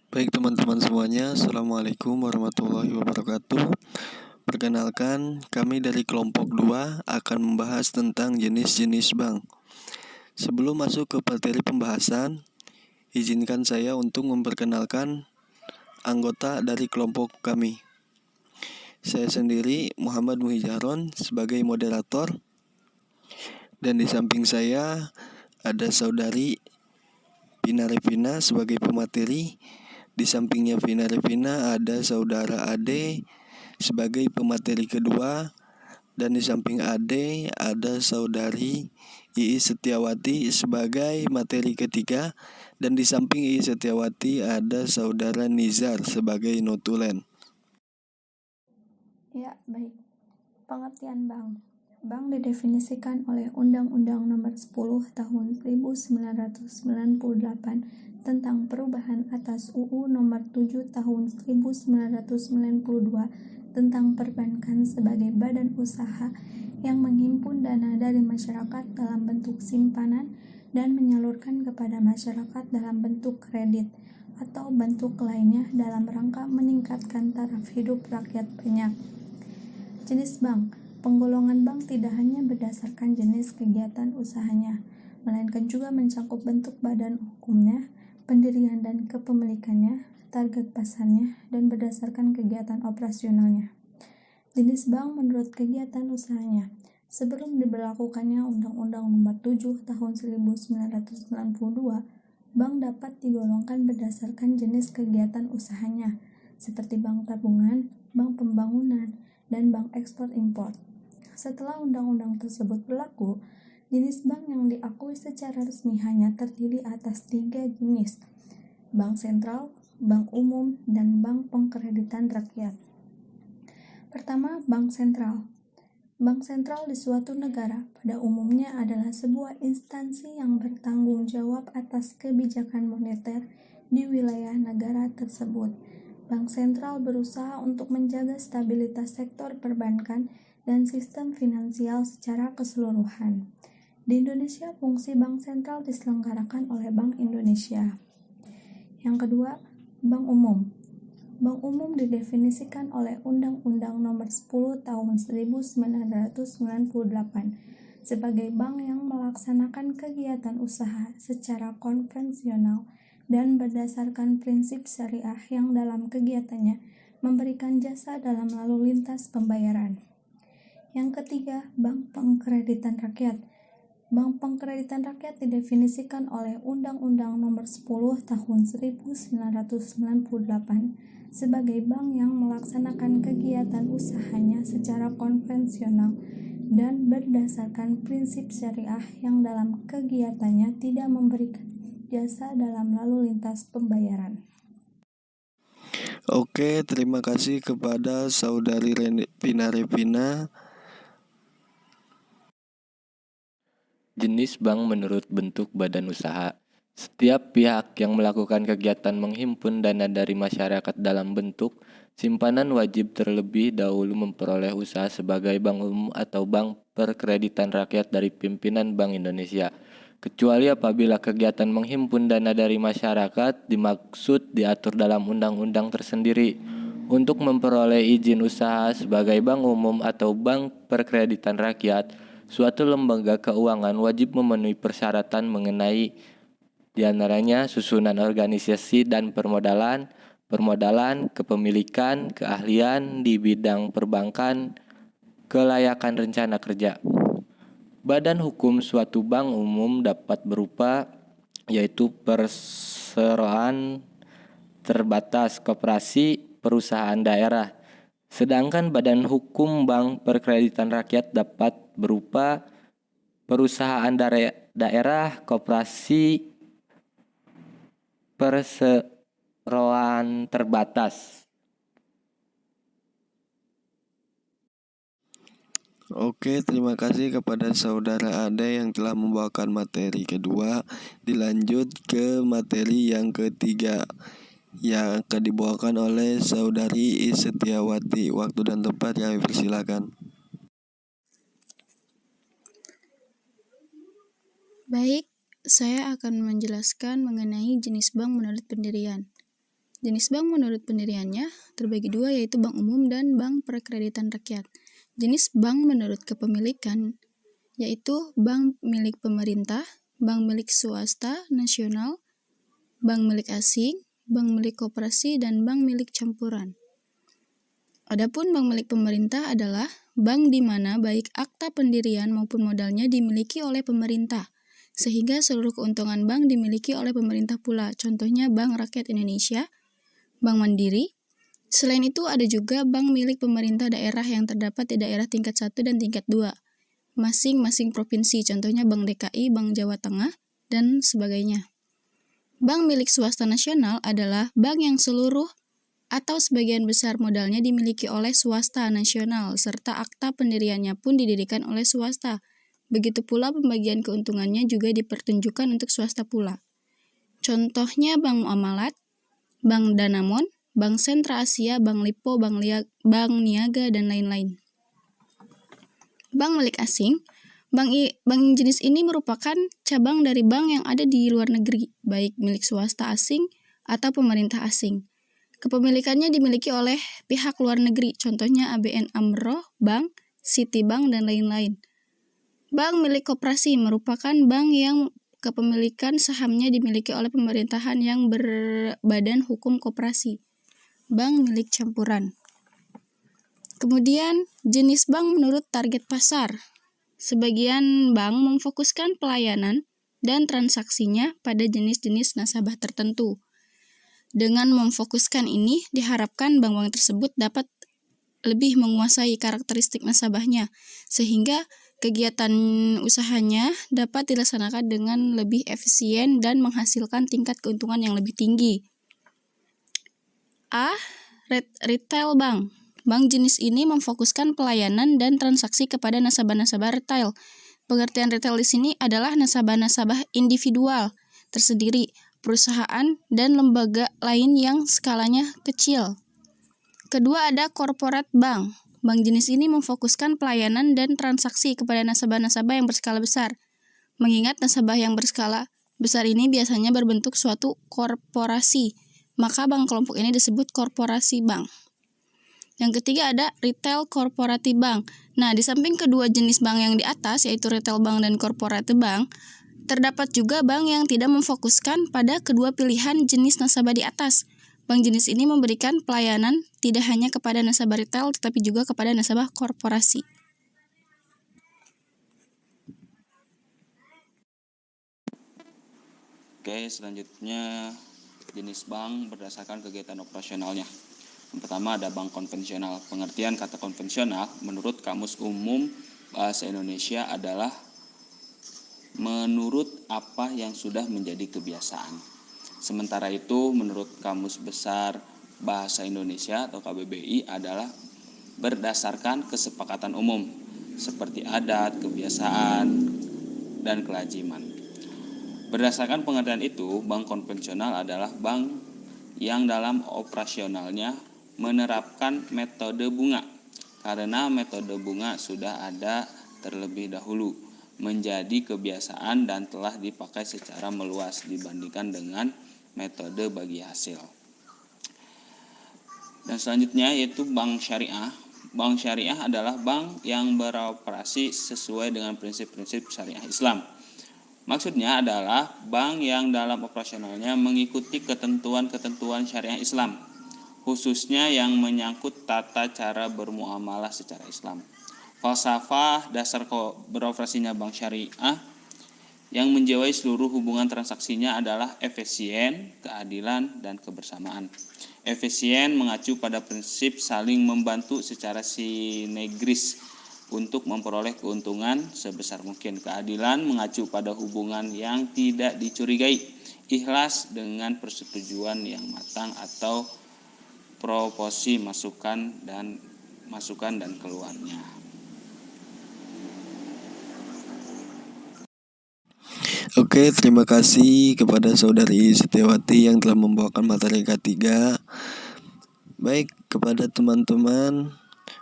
Baik teman-teman semuanya, Assalamualaikum warahmatullahi wabarakatuh. Perkenalkan, kami dari kelompok 2 akan membahas tentang jenis-jenis bank. Sebelum masuk ke materi pembahasan, izinkan saya untuk memperkenalkan anggota dari kelompok kami. Saya sendiri, Muhammad Muhijaron, sebagai moderator. Dan di samping saya, ada saudari Vina Revina sebagai pemateri. Di sampingnya Vina Revina ada saudara Ade sebagai pemateri kedua, dan di samping Ade ada saudari Iis Setiawati sebagai materi ketiga, dan di samping Iis Setiawati ada saudara Nizar sebagai notulen. Ya, baik. Pengertian bank. Bank didefinisikan oleh Undang-Undang Nomor 10 Tahun 1998 tentang perubahan atas UU Nomor 7 Tahun 1992 tentang perbankan sebagai badan usaha yang menghimpun dana dari masyarakat dalam bentuk simpanan dan menyalurkan kepada masyarakat dalam bentuk kredit atau bentuk lainnya dalam rangka meningkatkan taraf hidup rakyat banyak. Jenis bank. Penggolongan bank tidak hanya berdasarkan jenis kegiatan usahanya, melainkan juga mencakup bentuk badan hukumnya, pendirian dan kepemilikannya, target pasarnya, dan berdasarkan kegiatan operasionalnya. Jenis bank menurut kegiatan usahanya. Sebelum diberlakukannya Undang-Undang Nomor 7 Tahun 1992, bank dapat digolongkan berdasarkan jenis kegiatan usahanya, seperti bank tabungan, bank pembangunan, dan bank ekspor-impor. Setelah undang-undang tersebut berlaku, jenis bank yang diakui secara resmi hanya terdiri atas 3 jenis: bank sentral, bank umum, dan bank pengkreditan rakyat. Pertama, bank sentral. Bank sentral di suatu negara pada umumnya adalah sebuah instansi yang bertanggung jawab atas kebijakan moneter di wilayah negara tersebut. Bank sentral berusaha untuk menjaga stabilitas sektor perbankan dan sistem finansial secara keseluruhan. Di Indonesia, fungsi bank sentral diselenggarakan oleh Bank Indonesia. Yang kedua, bank umum. Bank umum didefinisikan oleh Undang-Undang Nomor 10 Tahun 1998 sebagai bank yang melaksanakan kegiatan usaha secara konvensional dan berdasarkan prinsip syariah yang dalam kegiatannya memberikan jasa dalam lalu lintas pembayaran. Yang ketiga, bank pengkreditan rakyat. Bank pengkreditan rakyat didefinisikan oleh Undang-Undang Nomor 10 Tahun 1998 sebagai bank yang melaksanakan kegiatan usahanya secara konvensional dan berdasarkan prinsip syariah yang dalam kegiatannya tidak memberikan jasa dalam lalu lintas pembayaran. Oke, terima kasih kepada saudari Vina Revina. Jenis bank menurut bentuk badan usaha. Setiap pihak yang melakukan kegiatan menghimpun dana dari masyarakat dalam bentuk simpanan wajib terlebih dahulu memperoleh usaha sebagai bank umum atau bank perkreditan rakyat dari pimpinan Bank Indonesia. Kecuali apabila kegiatan menghimpun dana dari masyarakat dimaksud diatur dalam undang-undang tersendiri. Untuk memperoleh izin usaha sebagai bank umum atau bank perkreditan rakyat, suatu lembaga keuangan wajib memenuhi persyaratan mengenai diantaranya susunan organisasi dan permodalan, kepemilikan, keahlian di bidang perbankan, kelayakan rencana kerja. Badan hukum suatu bank umum dapat berupa yaitu perseroan terbatas, koperasi, perusahaan daerah. Sedangkan badan hukum bank perkreditan rakyat dapat berupa perusahaan daerah, koperasi, perseroan terbatas. Oke, terima kasih kepada saudara Ade yang telah membawakan materi kedua. Dilanjut ke materi yang ketiga yang akan dibawakan oleh saudari Iis Setiawati. Waktu dan tempat kami persilakan. Baik, saya akan menjelaskan mengenai jenis bank menurut pendirian. Jenis bank menurut pendiriannya terbagi dua, yaitu bank umum dan bank perkreditan rakyat. Jenis bank menurut kepemilikan yaitu bank milik pemerintah, bank milik swasta nasional, bank milik asing, bank milik koperasi, dan bank milik campuran. Adapun bank milik pemerintah adalah bank di mana baik akta pendirian maupun modalnya dimiliki oleh pemerintah, sehingga seluruh keuntungan bank dimiliki oleh pemerintah pula. Contohnya Bank Rakyat Indonesia, Bank Mandiri. Selain itu ada juga bank milik pemerintah daerah yang terdapat di daerah tingkat 1 dan tingkat 2, masing-masing provinsi, contohnya Bank DKI, Bank Jawa Tengah, dan sebagainya. Bank milik swasta nasional adalah bank yang seluruh atau sebagian besar modalnya dimiliki oleh swasta nasional, serta akta pendiriannya pun didirikan oleh swasta. Begitu pula pembagian keuntungannya juga dipertunjukkan untuk swasta pula. Contohnya Bank Muamalat, Bank Danamon, Bank Sentra Asia, Bank Lipo, Bank Niaga, dan lain-lain. Bank milik asing, bank jenis ini merupakan cabang dari bank yang ada di luar negeri, baik milik swasta asing atau pemerintah asing. Kepemilikannya dimiliki oleh pihak luar negeri, contohnya ABN AMRO, Bank, Citibank, dan lain-lain. Bank milik koperasi merupakan bank yang kepemilikan sahamnya dimiliki oleh pemerintahan yang berbadan hukum koperasi. Bank milik campuran. Kemudian, jenis bank menurut target pasar. Sebagian bank memfokuskan pelayanan dan transaksinya pada jenis-jenis nasabah tertentu. Dengan memfokuskan ini, diharapkan bank-bank tersebut dapat lebih menguasai karakteristik nasabahnya, sehingga kegiatan usahanya dapat dilaksanakan dengan lebih efisien dan menghasilkan tingkat keuntungan yang lebih tinggi. A. Retail bank. Bank jenis ini memfokuskan pelayanan dan transaksi kepada nasabah-nasabah retail. Pengertian retail di sini adalah nasabah-nasabah individual, tersendiri, perusahaan, dan lembaga lain yang skalanya kecil. Kedua ada corporate bank. Bank jenis ini memfokuskan pelayanan dan transaksi kepada nasabah-nasabah yang berskala besar. Mengingat nasabah yang berskala besar ini biasanya berbentuk suatu korporasi, maka bank kelompok ini disebut korporasi bank. Yang ketiga ada retail corporate bank. Nah, di samping kedua jenis bank yang di atas, yaitu retail bank dan corporate bank, terdapat juga bank yang tidak memfokuskan pada kedua pilihan jenis nasabah di atas. Bank jenis ini memberikan pelayanan tidak hanya kepada nasabah retail, tetapi juga kepada nasabah korporasi. Oke, selanjutnya jenis bank berdasarkan kegiatan operasionalnya. Yang pertama ada bank konvensional. Pengertian kata konvensional menurut Kamus Umum Bahasa Indonesia adalah menurut apa yang sudah menjadi kebiasaan. Sementara itu menurut Kamus Besar Bahasa Indonesia atau KBBI adalah berdasarkan kesepakatan umum seperti adat, kebiasaan, dan kelaziman. Berdasarkan pengertian itu, bank konvensional adalah bank yang dalam operasionalnya menerapkan metode bunga, karena metode bunga sudah ada terlebih dahulu, menjadi kebiasaan dan telah dipakai secara meluas dibandingkan dengan metode bagi hasil. Dan selanjutnya yaitu bank syariah. Bank syariah adalah bank yang beroperasi sesuai dengan prinsip-prinsip syariah Islam. Maksudnya adalah bank yang dalam operasionalnya mengikuti ketentuan-ketentuan syariah Islam, khususnya yang menyangkut tata cara bermuamalah secara Islam. Falsafah dasar beroperasinya bank syariah yang menjiwai seluruh hubungan transaksinya adalah efisien, keadilan, dan kebersamaan. Efisien mengacu pada prinsip saling membantu secara sinergis untuk memperoleh keuntungan sebesar mungkin. Keadilan mengacu pada hubungan yang tidak dicurigai, ikhlas dengan persetujuan yang matang atau proporsi masukan dan keluarnya. Oke, terima kasih kepada Saudari Setiawati yang telah membawakan materi K3. Baik, kepada teman-teman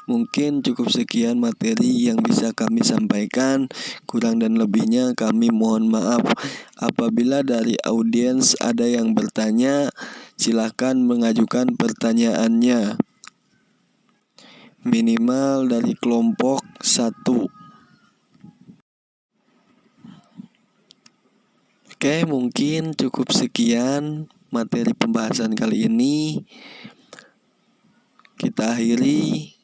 Mungkin cukup sekian materi yang bisa kami sampaikan. Kurang dan lebihnya kami mohon maaf. Apabila dari audiens ada yang bertanya, silahkan mengajukan pertanyaannya. Minimal dari kelompok 1. Oke, mungkin cukup sekian materi pembahasan kali ini. Kita akhiri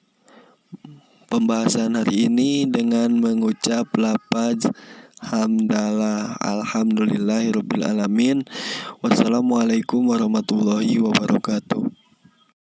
pembahasan hari ini dengan mengucap lafaz hamdalah, alhamdulillahirabbil alamin. Wassalamualaikum warahmatullahi wabarakatuh.